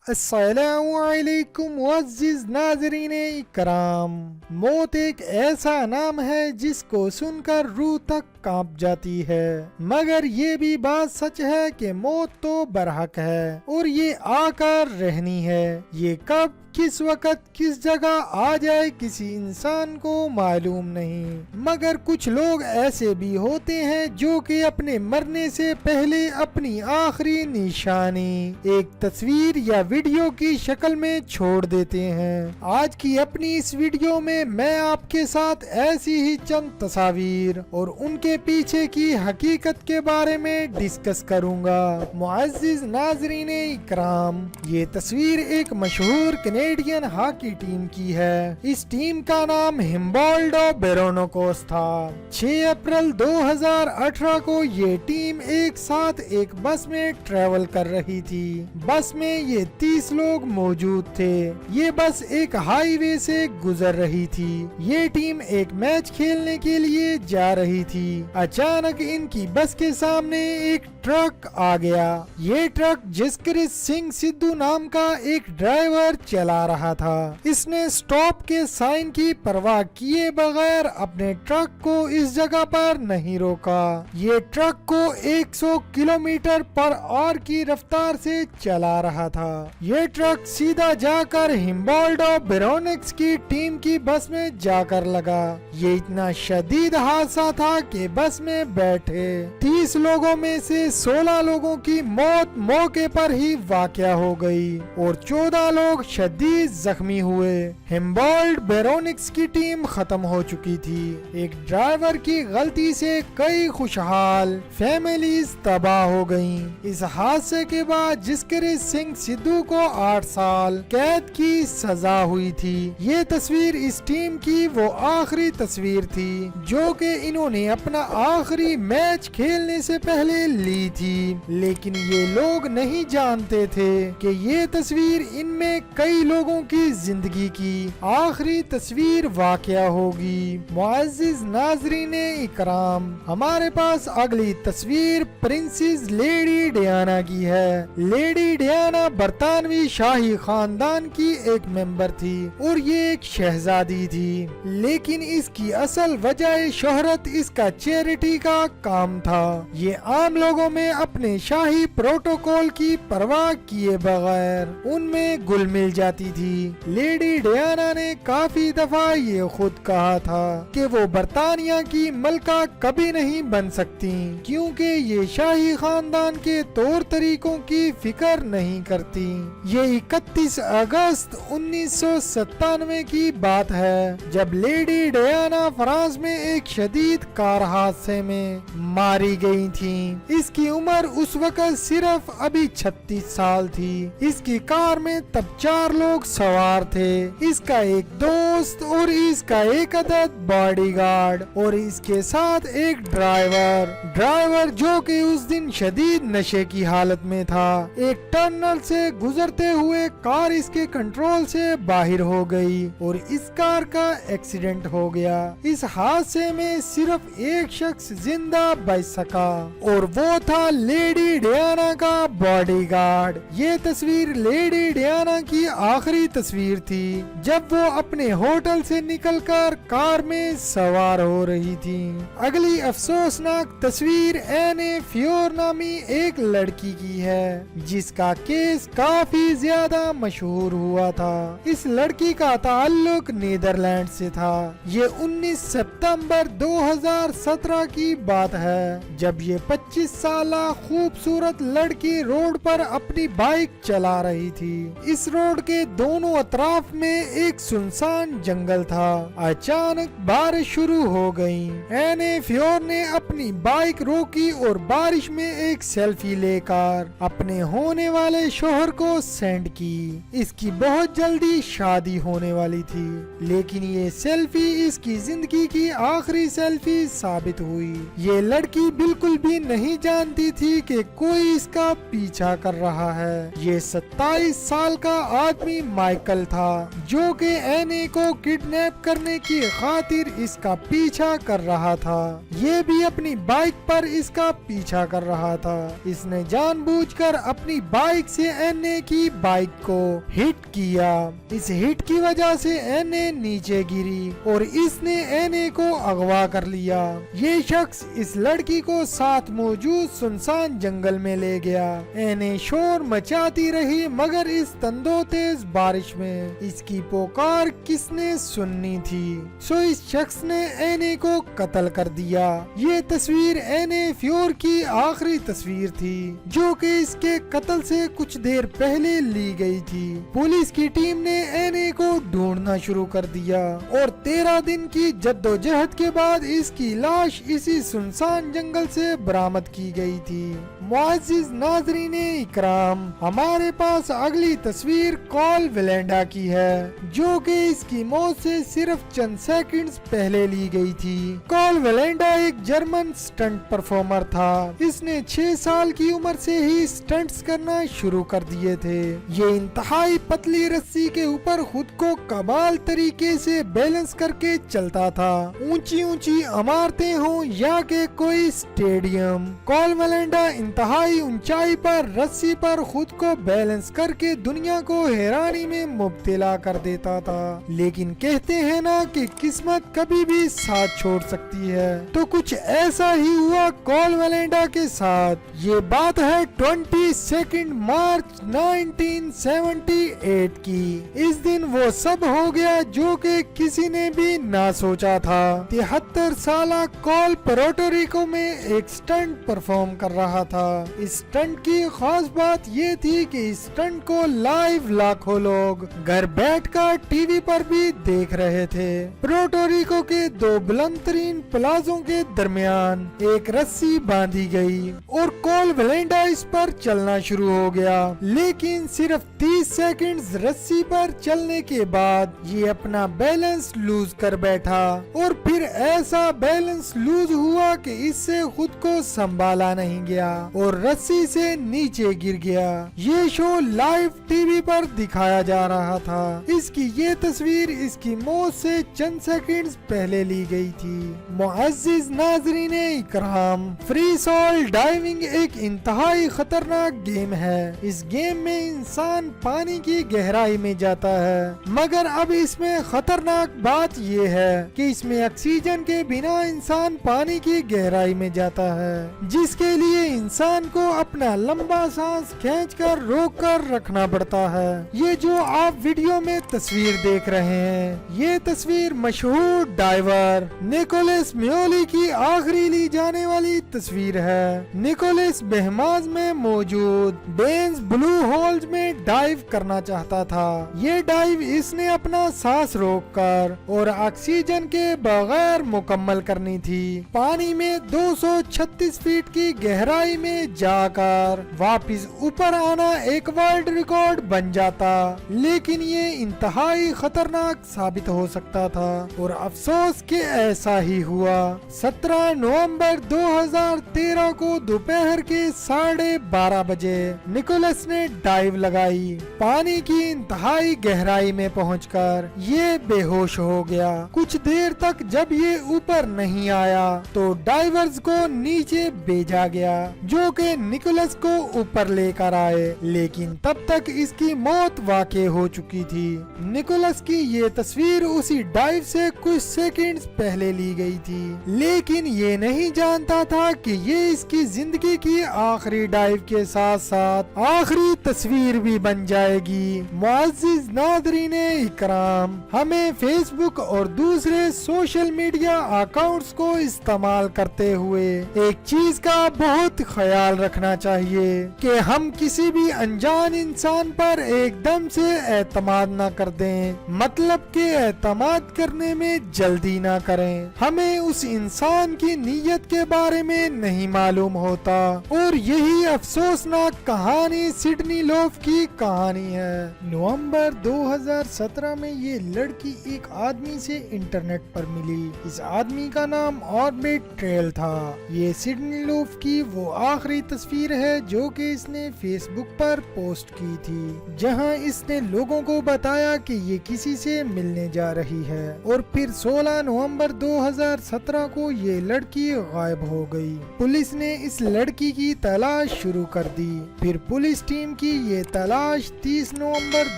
السلام علیکم معزز ناظرین اکرام۔ موت ایک ایسا نام ہے جس کو سن کر روح تک کانپ جاتی ہے، مگر یہ بھی بات سچ ہے کہ موت تو برحق ہے اور یہ آ کر رہنی ہے۔ یہ کب کس وقت کس جگہ آ جائے کسی انسان کو معلوم نہیں، مگر کچھ لوگ ایسے بھی ہوتے ہیں جو کہ اپنے مرنے سے پہلے اپنی آخری نشانی ایک تصویر یا ویڈیو کی شکل میں چھوڑ دیتے ہیں۔ آج کی اپنی اس ویڈیو میں میں آپ کے ساتھ ایسی ہی چند تصاویر اور ان کے پیچھے کی حقیقت کے بارے میں ڈسکس کروں گا۔ معزز ناظرین اکرام، یہ تصویر ایک مشہور کینیڈین ہاکی ٹیم کی ہے۔ اس ٹیم کا نام ہمبولڈو بیرونوکوس تھا۔ 6 اپریل 2018 کو یہ ٹیم ایک ساتھ ایک بس میں ٹریول کر رہی تھی۔ بس میں یہ 30 لوگ موجود تھے۔ یہ بس ایک ہائی وے سے گزر رہی تھی۔ یہ ٹیم ایک میچ کھیلنے کے لیے جا رہی تھی۔ اچانک ان کی بس کے سامنے ایک ٹرک آ گیا۔ یہ ٹرک جسکرت سنگھ سدھو نام کا ایک ڈرائیور چلا رہا تھا۔ اس نے سٹاپ کے سائن کی پرواہ کیے بغیر اپنے ٹرک کو اس جگہ پر نہیں روکا۔ یہ ٹرک کو 100 کلومیٹر پر آور کی رفتار سے چلا رہا تھا۔ یہ ٹرک سیدھا جا کر ہمبولڈو بیرونکس کی ٹیم کی بس میں جا کر لگا۔ یہ اتنا شدید حادثہ تھا کہ بس میں بیٹھے 30 لوگوں میں سے 16 لوگوں کی موت موقع پر ہی واقع ہو گئی اور 14 لوگ شدید زخمی ہوئے۔ ہمبولڈ بیرونکس کی ٹیم ختم ہو چکی تھی۔ ایک ڈرائیور کی غلطی سے کئی خوشحال فیملیز تباہ ہو گئیں۔ اس حادثے کے بعد جسکرت سنگھ سدھو کو 8 سال قید کی سزا ہوئی تھی۔ یہ تصویر اس ٹیم کی وہ آخری تصویر تھی جو کہ انہوں نے اپنا آخری میچ کھیلنے سے پہلے لی تھی، لیکن یہ لوگ نہیں جانتے تھے کہ یہ تصویر ان میں کئی لوگوں کی زندگی کی آخری تصویر واقع ہوگی۔ معزز ناظرین اکرام، ہمارے پاس اگلی تصویر پرنسز لیڈی ڈیانا کی ہے۔ لیڈی ڈیانا برطانوی شاہی خاندان کی ایک ممبر تھی اور یہ ایک شہزادی تھی، لیکن اس کی اصل وجہ شہرت اس کا چیریٹی کا کام تھا۔ یہ عام لوگوں میں اپنے شاہی پروٹوکول کی پرواہ کیے بغیر ان میں گل مل جاتی تھی۔ لیڈی ڈیانا نے کافی دفعہ یہ خود کہا تھا کہ وہ برطانیہ کی ملکہ کبھی نہیں بن سکتی کیونکہ یہ شاہی خاندان کے طور طریقوں کی فکر نہیں کرتی۔ یہ 31 اگست 1997 کی بات ہے جب لیڈی ڈیانا فرانس میں ایک شدید کار حادثے میں ماری گئی تھی۔ اس کی عمر اس وقت صرف ابھی 36 سال تھی۔ اس کی کار میں تب 4 لوگ سوار تھے، اس کا ایک دوست اور اس کا ایک عدد باڈی گارڈ اور اس کے ساتھ ایک ڈرائیور جو کہ اس دن شدید نشے کی حالت میں تھا۔ ایک ٹنل سے گزرتے ہوئے کار اس کے کنٹرول سے باہر ہو گئی اور اس کار کا ایکسیڈنٹ ہو گیا۔ اس حادثے میں صرف ایک شخص زندہ بچ سکا اور وہ تھا لیڈی ڈیانا کا باڈی گارڈ۔ یہ تصویر لیڈی ڈیانا کی آخری تصویر تھی جب وہ اپنے ہوٹل سے نکل کر کار میں سوار ہو رہی تھی۔ اگلی افسوسناک تصویر اینے فیور نامی ایک لڑکی کی ہے جس کا کیس کافی زیادہ مشہور ہوا تھا۔ اس لڑکی کا تعلق نیدرلینڈ سے تھا۔ یہ 19 ستمبر 2017 کی بات ہے جب یہ 25 سالہ خوبصورت لڑکی روڈ پر اپنی بائک چلا رہی تھی۔ اس روڈ کے دونوں اطراف میں ایک سنسان جنگل تھا۔ اچانک بارش شروع ہو گئی۔ اینے فیور نے اپنی بائک روکی اور بارش میں ایک سیلفی لے کر اپنے ہونے والے شوہر کو سینڈ کی۔ اس کی بہت جلدی شادی ہونے والی تھی، لیکن یہ سیلفی اس کی زندگی کی آخری سیلفی ثابت ثابت ہوئی۔ یہ لڑکی بالکل بھی نہیں جانتی تھی کہ کوئی اس کا پیچھا کر رہا ہے۔ یہ 27 سال کا آدمی مائیکل تھا جو کہ اینے کو کڈنیپ کرنے کی خاطر اس کا پیچھا کر رہا تھا۔ یہ بھی اپنی بائک پر اس کا پیچھا کر رہا تھا۔ اس نے جان بوجھ کر اپنی بائک سے اینے کی بائک کو ہٹ کیا۔ اس ہٹ کی وجہ سے اینے نیچے گری اور اس نے اینے کو اغوا کر لیا۔ یہ شخص اس لڑکی کو ساتھ موجود سنسان جنگل میں لے گیا۔ اینے شور مچاتی رہی مگر اس تندو تیز بارش میں اس کی پکار کس نے سننی تھی؟ سو اس شخص نے اینے کو قتل کر دیا۔ یہ تصویر اینے فیور کی آخری تصویر تھی جو کہ اس کے قتل سے کچھ دیر پہلے لی گئی تھی۔ پولیس کی ٹیم نے اینے کو ڈھونڈنا شروع کر دیا اور 13 دن کی جدوجہد کے بعد اس کی لاش اسی سنسان جنگل سے برآمد کی گئی تھی۔ معزز ناظرین اکرام، ہمارے پاس اگلی تصویر کال ولینڈا کی ہے جو کہ اس کی موت سے صرف چند سیکنڈز پہلے لی گئی تھی۔ کال ولینڈا ایک جرمن سٹنٹ پرفارمر تھا۔ اس نے 6 سال کی عمر سے ہی سٹنٹس کرنا شروع کر دیے تھے۔ یہ انتہائی پتلی رسی کے اوپر خود کو کمال طریقے سے بیلنس کر کے چلتا تھا، اونچی اونچی عمارتیں ہوں یا کہ کوئی اسٹیڈیم۔ کال ولینڈا انتہائی اونچائی پر رسی پر خود کو بیلنس کر کے دنیا کو حیرانی میں مبتلا کر دیتا تھا۔ لیکن کہتے ہیں نا کہ قسمت کبھی بھی ساتھ چھوڑ سکتی ہے، تو کچھ ایسا ہی ہوا کال ولینڈا کے ساتھ۔ یہ بات ہے 22 مارچ 1978 کی۔ اس دن وہ سب ہو گیا جو کہ کسی نے بھی نہ سوچا تھا۔ 73 سالہ کال پورٹوریکو میں ایک سٹنٹ پرفارم کر رہا تھا۔ اس سٹنٹ کی خاص بات یہ تھی کہ اس سٹنٹ کو لائیو لاکھوں لوگ گھر بیٹھ کر ٹی وی پر بھی دیکھ رہے تھے۔ پورٹوریکو کے 2 بلند ترین پلازوں کے درمیان ایک رسی باندھی گئی اور کال ولینڈا اس پر چلنا شروع ہو گیا، لیکن صرف 30 سیکنڈز رسی پر چلنے کے بعد یہ اپنا بیلنس لوز کر بیٹھا اور پھر ایسا بیلنس لوز ہوا کہ اس سے خود کو سنبھالا نہیں گیا اور رسی سے نیچے گر گیا۔ یہ شو لائیو ٹی وی پر دکھایا جا رہا تھا۔ اس کی یہ تصویر اس کی موت سے چند سیکنڈز پہلے لی گئی تھی۔ معزز ناظرین اکرام، فری سال ڈائیونگ ایک انتہائی خطرناک گیم ہے۔ اس گیم میں انسان پانی کی گہرائی میں جاتا ہے، مگر اب اس میں خطرناک بات یہ ہے کہ اس میں آکسیجن کے بنا انسان پانی کی گہرائی میں جاتا ہے، جس کے لیے انسان کو اپنا لمبا سانس کھینچ کر روک کر رکھنا پڑتا ہے۔ یہ جو آپ ویڈیو میں تصویر دیکھ رہے ہیں، یہ تصویر مشہور ڈائیور نیکولس میولی کی آخری لی جانے والی تصویر ہے۔ نیکولس بہماز میں موجود ڈینز بلو ہولز میں ڈائیو کرنا چاہتا تھا۔ یہ ڈائیو اس نے اپنا سانس روک کر اور آکسیجن کے بغیر مکمل کرنی تھی۔ پانی میں 236 فیٹ کی گہرائی میں جا کر واپس اوپر آنا ایک ورلڈ ریکارڈ بن جاتا، لیکن یہ انتہائی خطرناک ثابت ہو سکتا تھا اور افسوس کہ ایسا ہی ہوا۔ 17 نومبر 2013 کو دوپہر کے 12:30 بجے نیکولس نے ڈائیو لگائی۔ پانی کی انتہائی گہرائی میں پہنچ کر یہ بے ہوش ہو گیا۔ کچھ دیر تک جب یہ اوپر نہیں آیا تو ڈائیورز کو نیچے بھیجا گیا جو کہ نیکولس کو اوپر لے کر آئے، لیکن تب تک اس کی موت واقع ہو چکی تھی۔ نیکولس کی یہ تصویر اسی ڈائیو سے کچھ سیکنڈز پہلے لی گئی تھی، لیکن یہ نہیں جانتا تھا کہ یہ اس کی زندگی کی آخری ڈائیو کے ساتھ ساتھ آخری تصویر بھی بن جائے گی۔ معزز ناظرین اکرام، ہمیں فیس بک اور دوسرے سوشل میڈیا اکاؤنٹس کو استعمال کرتے ہوئے ایک چیز کا بہت خیال خیال رکھنا چاہیے کہ ہم کسی بھی انجان انسان پر ایک دم سے اعتماد نہ کر دیں، مطلب کہ اعتماد کرنے میں جلدی نہ کریں۔ ہمیں اس انسان کی نیت کے بارے میں نہیں معلوم ہوتا، اور یہی افسوسناک کہانی سڈنی لوف کی کہانی ہے۔ نومبر 2017 میں یہ لڑکی ایک آدمی سے انٹرنیٹ پر ملی۔ اس آدمی کا نام آربٹ ٹریل تھا۔ یہ سڈنی لوف کی وہ آخری تصویر ہے جو کہ اس نے فیس بک پر پوسٹ کی تھی، جہاں اس نے لوگوں کو بتایا کہ یہ کسی سے ملنے جا رہی ہے، اور پھر 16 نومبر 2017 کو یہ لڑکی غائب ہو گئی۔ پولیس نے اس لڑکی کی تلاش شروع کر دی۔ پھر پولیس ٹیم کی یہ تلاش 30 نومبر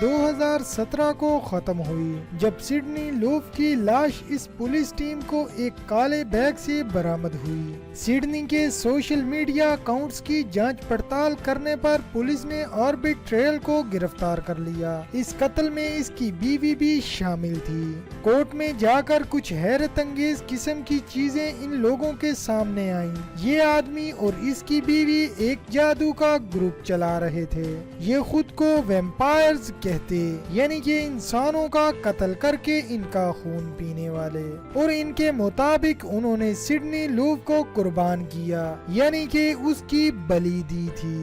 2017 کو ختم ہوئی، جب سڈنی لوف کی لاش اس پولیس ٹیم کو ایک کالے بیگ سے برآمد ہوئی۔ سڈنی کے سوشل میڈیا اکاؤنٹس کی جانچ پڑتال کرنے پر پولیس نے آربٹ ٹریل کو گرفتار کر لیا۔ اس قتل میں اس کی بیوی بھی شامل تھی۔ کورٹ میں جا کر کچھ حیرت انگیز قسم کی چیزیں ان لوگوں کے سامنے آئیں۔ یہ آدمی اور اس کی بیوی ایک جادو کا گروپ چلا رہے تھے۔ یہ خود کو ویمپائرز کہتے، یعنی کہ انسانوں کا قتل کر کے ان کا خون پینے والے، اور ان کے مطابق انہوں نے سڈنی لوف کو قربان کیا، یعنی کہ اس کی بلی دی تھی۔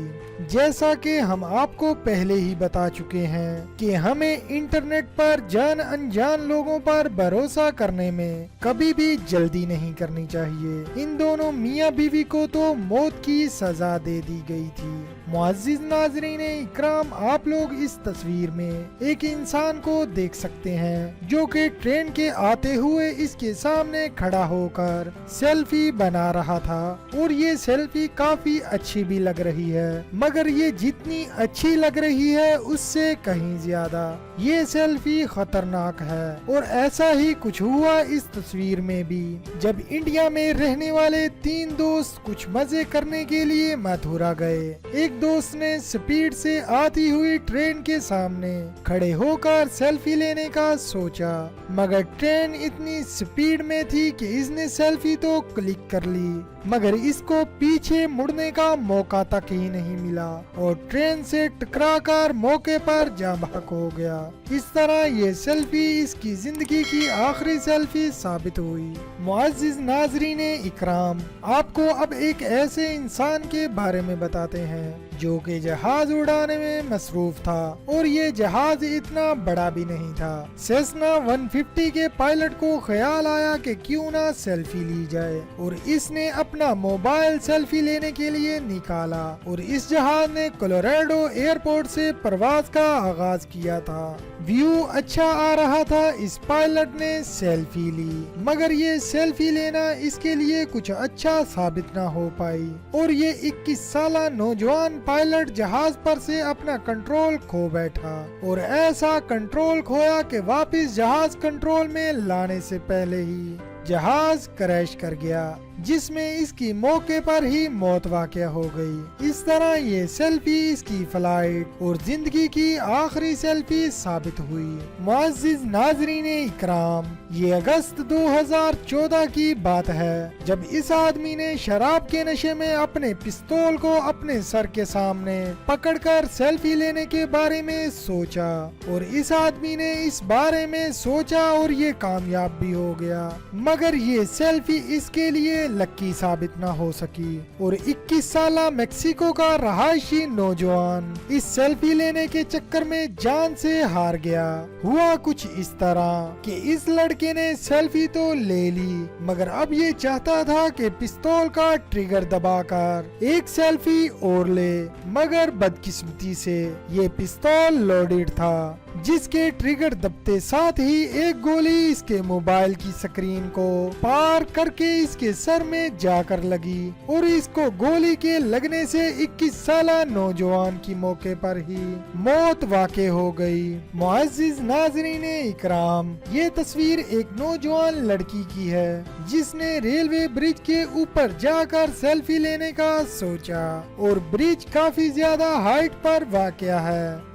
جیسا کہ ہم آپ کو پہلے ہی بتا چکے ہیں کہ ہمیں انٹرنیٹ پر جان انجان لوگوں پر بھروسہ کرنے میں کبھی بھی جلدی نہیں کرنی چاہیے۔ ان دونوں میاں بیوی کو تو موت کی سزا دے دی گئی تھی۔ معزز ناظرین اکرام، آپ لوگ اس تصویر میں ایک انسان کو دیکھ سکتے ہیں جو کہ ٹرین کے آتے ہوئے اس کے سامنے کھڑا ہو کر سیلفی بنا رہا تھا، اور یہ سیلفی کافی اچھی بھی لگ رہی ہے، مگر یہ جتنی اچھی لگ رہی ہے اس سے کہیں زیادہ یہ سیلفی خطرناک ہے۔ اور ایسا ہی کچھ ہوا اس تصویر میں بھی، جب انڈیا میں رہنے والے 3 دوست کچھ مزے کرنے کے لیے متھرا گئے۔ ایک دوست نے سپیڈ سے آتی ہوئی ٹرین کے سامنے کھڑے ہو کر سیلفی لینے کا سوچا، مگر ٹرین اتنی سپیڈ میں تھی کہ اس نے سیلفی تو کلک کر لی، مگر اس کو پیچھے مڑنے کا موقع تک ہی نہیں ملا، اور ٹرین سے ٹکرا کر موقع پر جاں بحق ہو گیا۔ اس طرح یہ سیلفی اس کی زندگی کی آخری سیلفی ثابت ہوئی۔ معزز ناظرین اکرام، آپ کو اب ایک ایسے انسان کے بارے میں بتاتے ہیں جو کہ جہاز اڑانے میں مصروف تھا، اور یہ جہاز اتنا بڑا بھی نہیں تھا۔ سیسنا 150 کے پائلٹ کو خیال آیا کہ کیوں نہ سیلفی لی جائے، اور اس نے اپنا موبائل سیلفی لینے کے لیے نکالا، اور اس جہاز نے کولوراڈو ایئرپورٹ سے پرواز کا آغاز کیا تھا۔ ویو اچھا آ رہا تھا، اس پائلٹ نے سیلفی لی، مگر یہ سیلفی لینا اس کے لیے کچھ اچھا ثابت نہ ہو پائی، اور یہ 21 سالہ نوجوان پائلٹ جہاز پر سے اپنا کنٹرول کھو بیٹھا، اور ایسا کنٹرول کھویا کہ واپس جہاز کنٹرول میں لانے سے پہلے ہی جہاز کریش کر گیا، جس میں اس کی موقع پر ہی موت واقع ہو گئی۔ اس طرح یہ سیلفی اس کی فلائٹ اور زندگی کی آخری سیلفی ثابت ہوئی۔ معزز ناظرین اکرام، یہ اگست 2014 کی بات ہے، جب اس آدمی نے شراب کے نشے میں اپنے پستول کو اپنے سر کے سامنے پکڑ کر سیلفی لینے کے بارے میں سوچا، اور اس آدمی نے اس بارے میں سوچا اور یہ کامیاب بھی ہو گیا، مگر یہ سیلفی اس کے لیے لکی ثابت نہ ہو سکی، اور 21 سالہ میکسیکو کا رہائشی نوجوان اس سیلفی لینے کے چکر میں جان سے ہار گیا۔ ہوا کچھ اس طرح کہ اس لڑکے نے سیلفی تو لے لی، مگر اب یہ چاہتا تھا کہ پستول کا ٹریگر دبا کر ایک سیلفی اور لے، مگر بدقسمتی سے یہ پستول لوڈڈ تھا، جس کے ٹریگر دبتے ساتھ ہی ایک گولی اس کے موبائل کی سکرین کو پار کر کے اس کے سر میں جا کر لگی، اور اس کو گولی کے لگنے سے 21 سالہ نوجوان کی موقع پر ہی موت واقع ہو گئی۔ معزز ناظرین اکرام، یہ تصویر ایک نوجوان لڑکی کی ہے جس نے ریلوے برج کے اوپر جا کر سیلفی لینے کا سوچا، اور برج کافی زیادہ ہائٹ پر واقع ہے۔